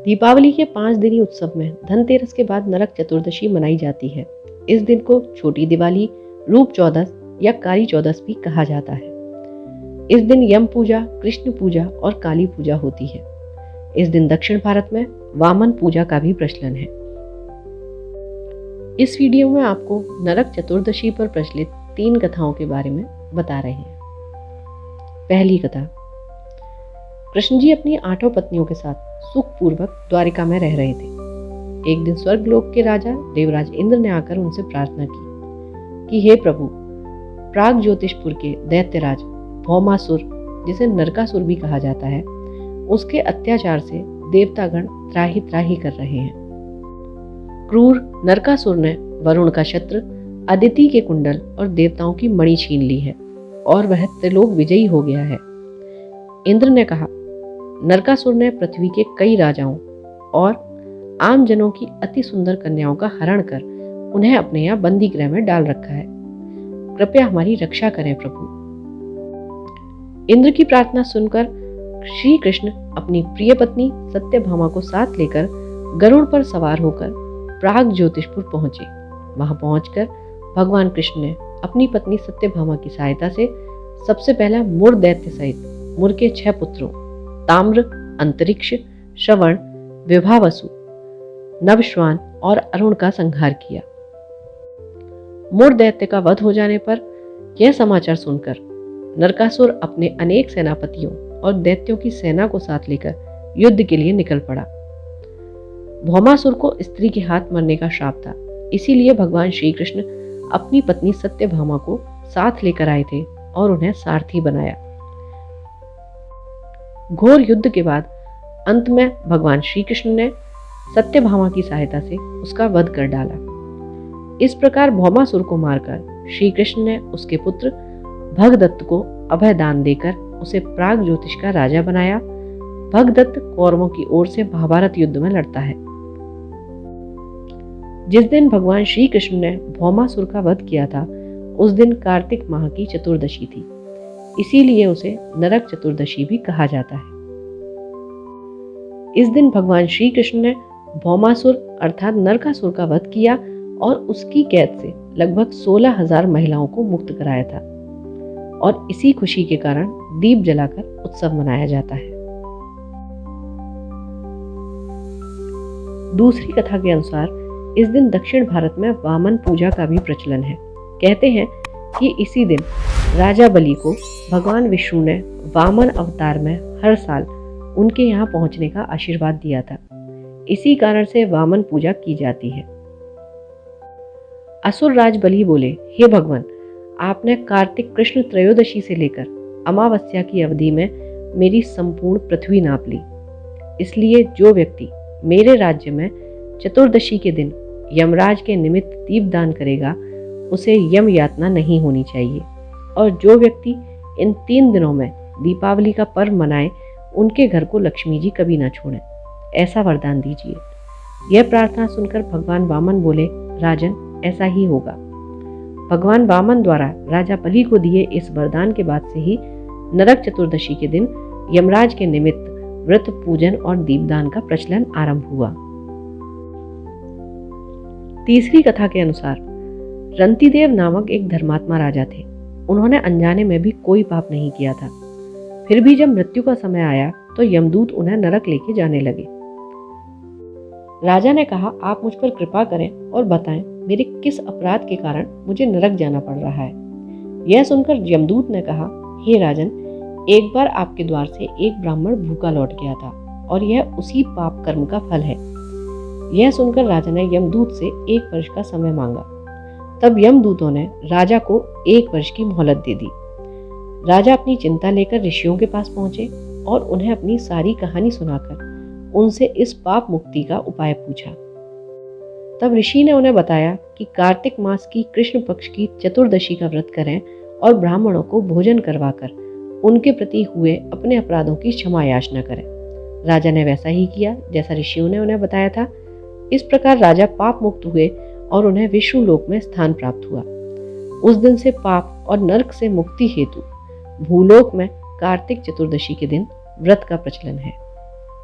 दीपावली के 5 दिनी उत्सव में धनतेरस के बाद नरक चतुर्दशी मनाई जाती है। इस दिन को छोटी दिवाली, रूप चौदस या काली चौदस भी कहा जाता है। इस दिन यम पूजा, कृष्ण पूजा और काली पूजा होती है। इस दिन दक्षिण भारत में वामन पूजा का भी प्रचलन है। इस वीडियो में आपको नरक चतुर्दशी पर प्रचलित 3 कथाओं के बारे में बता रहे हैं। पहली कथा। कृष्ण जी अपनी 8 पत्नियों के साथ सुखपूर्वक द्वारिका में रह रहे थे। एक दिन स्वर्गलोक के राजा देवराज इंद्र ने आकर उनसे प्रार्थना की कि हे प्रभु, प्राग ज्योतिषपुर के दैत्यराज भौमासुर, जिसे नरकासुर भी कहा जाता है, उसके अत्याचार से देवतागण त्राहि त्राहि कर रहे हैं। क्रूर नरकासुर ने वरुण का छत्र, अदिति के कुंडल और देवताओं की मणि छीन ली है और वह त्रिलोक विजयी हो गया है। इंद्र ने कहा, नरकासुर ने पृथ्वी के कई राजाओं और आम जनों की अति सुंदर कन्याओं का हरण कर उन्हें अपने यहाँ बंदी गृह में डाल रखा है। कृपया हमारी रक्षा करें प्रभु। इंद्र की प्रार्थना सुनकर श्री कृष्ण अपनी प्रिय पत्नी सत्यभामा को साथ लेकर गरुड़ पर सवार होकर प्राग ज्योतिषपुर पहुंचे। वहां पहुंचकर भगवान कृष्ण ने अपनी पत्नी सत्यभामा की सहायता से सबसे पहला मुर दैत्य सहित मुर के 6 पुत्रों ताम्र, अंतरिक्ष, श्रवण, विभावसु, नभश्वान और अरुण का संहार किया। मुर दैत्य का वध हो जाने पर यह समाचार सुनकर नरकासुर अपने अनेक सेनापतियों और दैत्यों की सेना को साथ लेकर युद्ध के लिए निकल पड़ा। भौमासुर को स्त्री के हाथ मरने का श्राप था, इसीलिए भगवान श्री कृष्ण अपनी पत्नी सत्यभामा को साथ लेकर आए थे और उन्हें सारथी बनाया। घोर युद्ध के बाद अंत में भगवान श्री कृष्ण ने सत्यभामा की सहायता से उसका वध कर डाला। इस प्रकार भौमासुर को मारकर श्री कृष्ण ने उसके पुत्र भगदत्त को अभय दान देकर उसे प्राग ज्योतिष का राजा बनाया। भगदत्त कौरवों की ओर से महाभारत युद्ध में लड़ता है। जिस दिन भगवान श्री कृष्ण ने भौमासुर का वध किया था, उस दिन कार्तिक माह की चतुर्दशी थी, इसीलिए उसे नरक चतुर्दशी भी कहा जाता है। इस दिन भगवान श्री कृष्ण ने भौमासुर अर्थात नरकासुर का वध किया और उसकी कैद से लगभग 16,000 महिलाओं को मुक्त कराया था और इसी खुशी के कारण दीप जलाकर उत्सव मनाया जाता है। दूसरी कथा के अनुसार इस दिन दक्षिण भारत में वामन पूजा का भी प्रचलन है। कहते हैं कि इसी दिन राजा बलि को भगवान विष्णु ने वामन अवतार में हर साल उनके यहाँ पहुंचने का आशीर्वाद दिया था। इसी कारण से वामन पूजा की जाती है। असुर राज बलि बोले, हे भगवान, आपने कार्तिक कृष्ण त्रयोदशी से लेकर अमावस्या की अवधि में मेरी संपूर्ण पृथ्वी नाप ली, इसलिए जो व्यक्ति मेरे राज्य में चतुर्दशी के दिन यमराज के निमित्त दीपदान करेगा उसे यम यातना नहीं होनी चाहिए, और जो व्यक्ति इन 3 दिनों में दीपावली का पर्व मनाए उनके घर को लक्ष्मी जी कभी ना छोड़ें, ऐसा वरदान दीजिए। यह प्रार्थना सुनकर भगवान वामन बोले, राजन, ऐसा ही होगा। भगवान वामन द्वारा राजा बलि को दिए इस वरदान के बाद से ही नरक चतुर्दशी के दिन यमराज के निमित्त व्रत, पूजन और दीपदान का प्रचलन आरंभ हुआ। तीसरी कथा के अनुसार रंतिदेव नामक एक धर्मात्मा राजा थे। उन्होंने अनजाने में भी कोई पाप नहीं किया था। फिर भी जब मृत्यु का समय आया तो यमदूत उन्हें नरक लेके जाने लगे। राजा ने कहा, आप मुझ पर कृपा करें और बताएं मेरे किस अपराध के कारण मुझे नरक जाना पड़ रहा है। यह सुनकर यमदूत ने कहा, हे राजन, एक बार आपके द्वार से एक ब्राह्मण भूखा लौट गया था और यह उसी पाप कर्म का फल है। यह सुनकर राजा ने यमदूत से 1 वर्ष का समय मांगा। तब यमदूतों ने राजा को 1 वर्ष की मोहलत दे दी। राजा अपनी चिंता लेकर ऋषियों के पास पहुंचे और उन्हें अपनी सारी कहानी सुनाकर उनसे इस पाप मुक्ति का उपाय पूछा। तब ऋषि ने उन्हें बताया कि कार्तिक मास की कृष्ण पक्ष की चतुर्दशी का व्रत करें और ब्राह्मणों को भोजन करवाकर उनके प्रति हुए अपने अपराधों की क्षमा याचना करें। राजा ने वैसा ही किया जैसा ऋषियों ने उन्हें बताया था। इस प्रकार राजा पाप मुक्त हुए और उन्हें विष्णु लोक में स्थान प्राप्त हुआ। उस दिन से पाप और नरक से मुक्ति हेतु भूलोक में कार्तिक चतुर्दशी के दिन व्रत का प्रचलन है।